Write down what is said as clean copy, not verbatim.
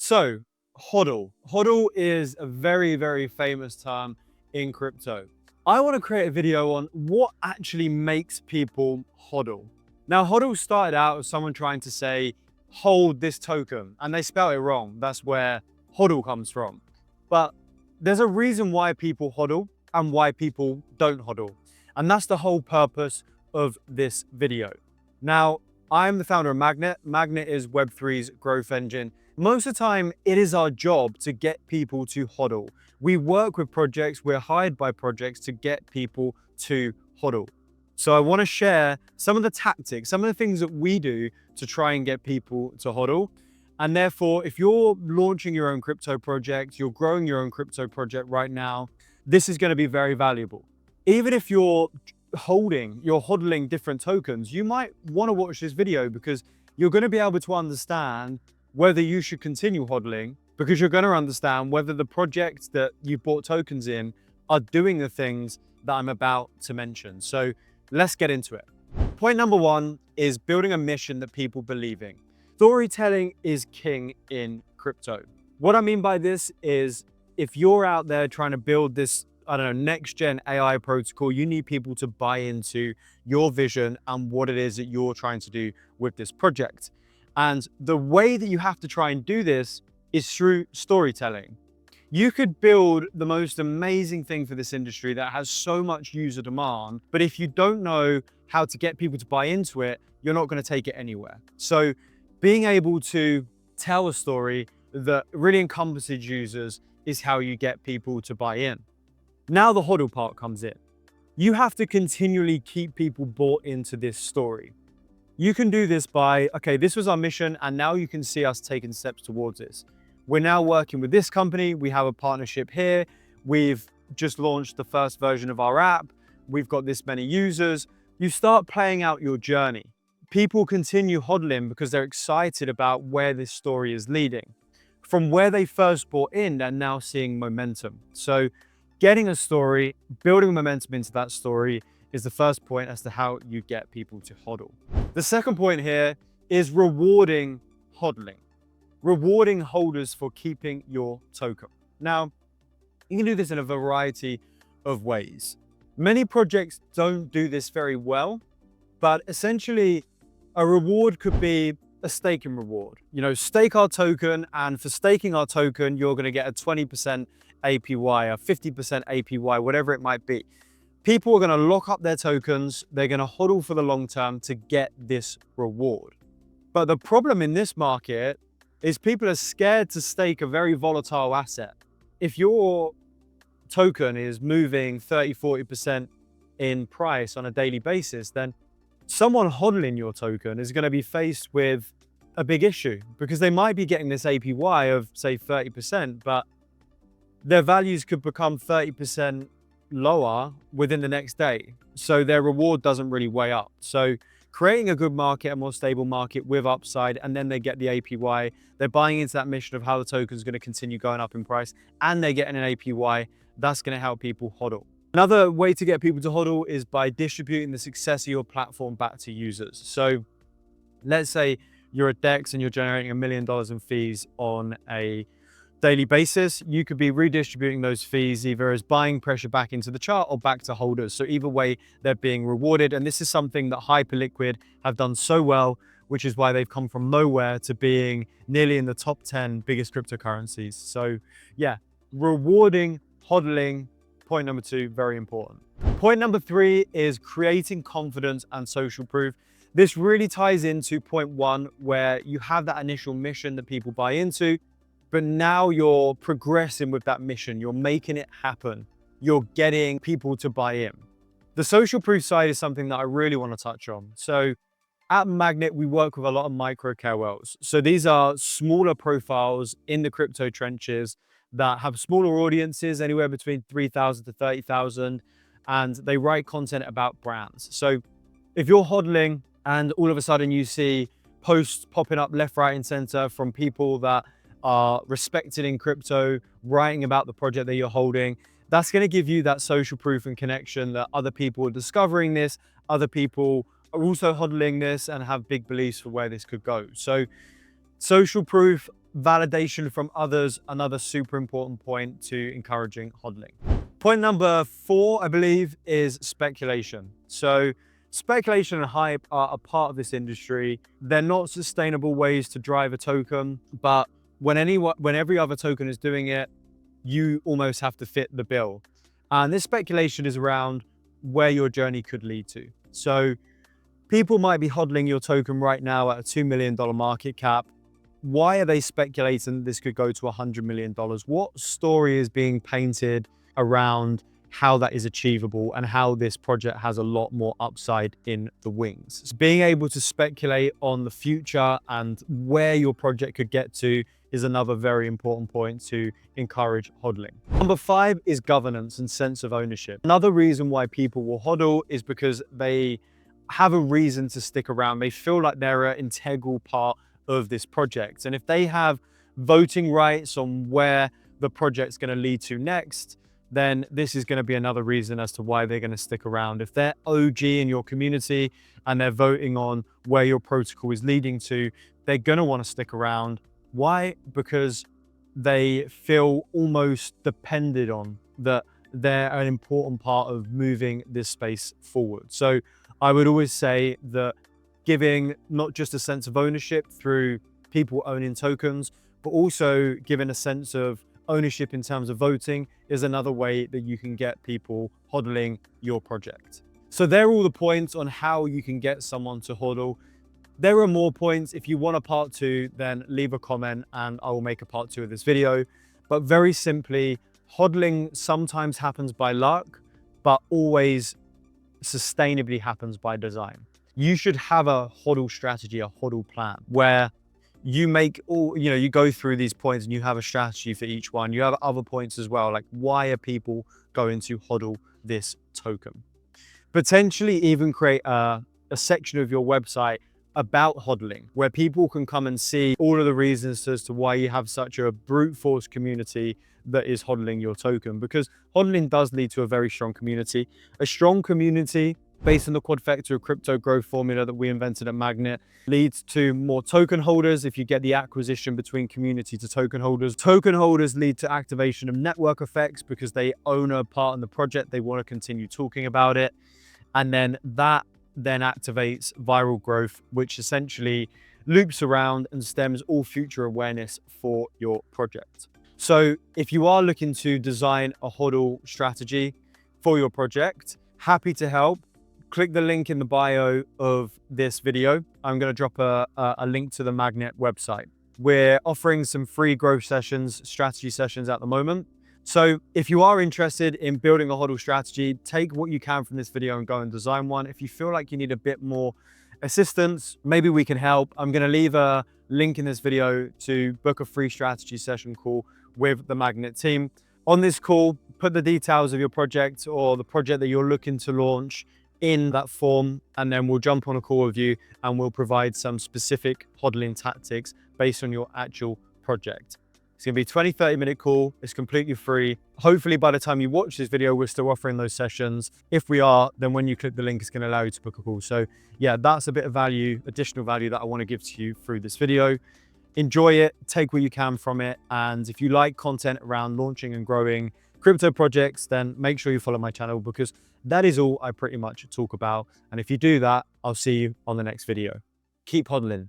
So, HODL. HODL is a very, very famous term in crypto. I want to create a video on what actually makes people HODL. Now, HODL started out as someone trying to say, hold this token, and they spell it wrong. That's where HODL comes from. But there's a reason why people HODL and why people don't HODL. And that's the whole purpose of this video. Now, I'm the founder of Magnet. Magnet is Web3's growth engine. Most of the time, it is our job to get people to HODL. We work with projects, we're hired by projects to get people to HODL. So I want to share some of the tactics, some of the things that we do to try and get people to HODL. And therefore, if you're launching your own crypto project, you're growing your own crypto project right now, this is going to be very valuable. Even if you're HODLing different tokens, you might want to watch this video because you're going to be able to understand whether you should continue HODLing, because you're going to understand whether the projects that you bought tokens in are doing the things that I'm about to mention. So let's get into it. Point number one is building a mission that people believe in. Storytelling is king in crypto. What I mean by this is if you're out there trying to build this, next gen AI protocol, you need people to buy into your vision and what it is that you're trying to do with this project. And the way that you have to try and do this is through storytelling. You could build the most amazing thing for this industry that has so much user demand, but if you don't know how to get people to buy into it, you're not going to take it anywhere. So being able to tell a story that really encompasses users is how you get people to buy in. Now the HODL part comes in. You have to continually keep people bought into this story. You can do this by, okay, this was our mission, and now you can see us taking steps towards this. We're now working with this company. We have a partnership here. We've just launched the first version of our app. We've got this many users. You start playing out your journey. People continue HODLing because they're excited about where this story is leading. From where they first bought in, they're now seeing momentum. So getting a story, building momentum into that story is the first point as to how you get people to HODL. The second point here is rewarding HODLing. Rewarding holders for keeping your token. Now, you can do this in a variety of ways. Many projects don't do this very well, but essentially a reward could be a staking reward. Stake our token, and for staking our token, you're going to get a 20% APY, a 50% APY, whatever it might be. People are going to lock up their tokens. They're going to HODL for the long term to get this reward. But the problem in this market is people are scared to stake a very volatile asset. If your token is moving 30–40% in price on a daily basis, then someone HODLing your token is going to be faced with a big issue because they might be getting this APY of say 30%, but their values could become 30% lower within the next day. So their reward doesn't really weigh up. So creating a good market, a more stable market with upside, and then they get the APY. They're buying into that mission of how the token is going to continue going up in price, and they're getting an APY. That's going to help people HODL. Another way to get people to HODL is by distributing the success of your platform back to users. So let's say you're a DEX and you're generating $1 million in fees on a daily basis. You could be redistributing those fees either as buying pressure back into the chart or back to holders. So either way, they're being rewarded. And this is something that Hyperliquid have done so well, which is why they've come from nowhere to being nearly in the top 10 biggest cryptocurrencies. So yeah, rewarding HODLing, point number two, very important. Point number three is creating confidence and social proof. This really ties into point one, where you have that initial mission that people buy into, but now you're progressing with that mission. You're making it happen. You're getting people to buy in. The social proof side is something that I really want to touch on. So at Magnet, we work with a lot of micro KOLs. So these are smaller profiles in the crypto trenches that have smaller audiences, anywhere between 3,000 to 30,000, and they write content about brands. So if you're HODLing and all of a sudden you see posts popping up left, right, and center from people that are respected in crypto, writing about the project that you're holding, that's going to give you that social proof and connection that other people are discovering this, other people are also HODLing this and have big beliefs for where this could go. So social proof validation from others, another super important point to encouraging HODLing. Point number 4, I believe, is speculation. So speculation and hype are a part of this industry. They're not sustainable ways to drive a token, but when every other token is doing it, you almost have to fit the bill. And this speculation is around where your journey could lead to. So people might be HODLing your token right now at a $2 million market cap. Why are they speculating this could go to $100 million? What story is being painted around how that is achievable and how this project has a lot more upside in the wings? So being able to speculate on the future and where your project could get to is another very important point to encourage HODLing. Number 5 is governance and sense of ownership. Another reason why people will HODL is because they have a reason to stick around. They feel like they're an integral part of this project. And if they have voting rights on where the project's going to lead to next, then this is going to be another reason as to why they're going to stick around. If they're OG in your community and they're voting on where your protocol is leading to, they're going to want to stick around. Why? Because they feel almost dependent on that they're an important part of moving this space forward. So I would always say that giving not just a sense of ownership through people owning tokens, but also giving a sense of ownership in terms of voting is another way that you can get people HODLing your project. So they're all the points on how you can get someone to HODL. There are more points. If you want a part 2, then leave a comment and I will make a part 2 of this video. But very simply, HODLing sometimes happens by luck, but always sustainably happens by design. You should have a HODL strategy, a HODL plan, where you make all, you go through these points and you have a strategy for each one. You have other points as well, like why are people going to HODL this token? Potentially even create a section of your website about HODLing, where people can come and see all of the reasons as to why you have such a brute force community that is HODLing your token, because HODLing does lead to a very strong community. A strong community based on the quadfecta of crypto growth formula that we invented at Magnet leads to more token holders if you get the acquisition between community to token holders. Token holders lead to activation of network effects because they own a part in the project, they want to continue talking about it. And then that then activates viral growth, which essentially loops around and stems all future awareness for your project. So if you are looking to design a HODL strategy for your project, happy to help. Click the link in the bio of this video. I'm going to drop a link to the Magnet website. We're offering some free growth sessions, strategy sessions at the moment. So if you are interested in building a HODL strategy, take what you can from this video and go and design one. If you feel like you need a bit more assistance, maybe we can help. I'm going to leave a link in this video to book a free strategy session call with the Magnet team. On this call, put the details of your project or the project that you're looking to launch in that form, and then we'll jump on a call with you and we'll provide some specific HODLing tactics based on your actual project. It's gonna be a 20-30 minute call. It's completely free. Hopefully by the time you watch this video, we're still offering those sessions. If we are, then when you click the link, it's gonna allow you to book a call. So yeah, that's a bit of value, additional value that I wanna give to you through this video. Enjoy it, take what you can from it. And if you like content around launching and growing crypto projects, then make sure you follow my channel because that is all I pretty much talk about. And if you do that, I'll see you on the next video. Keep HODLing.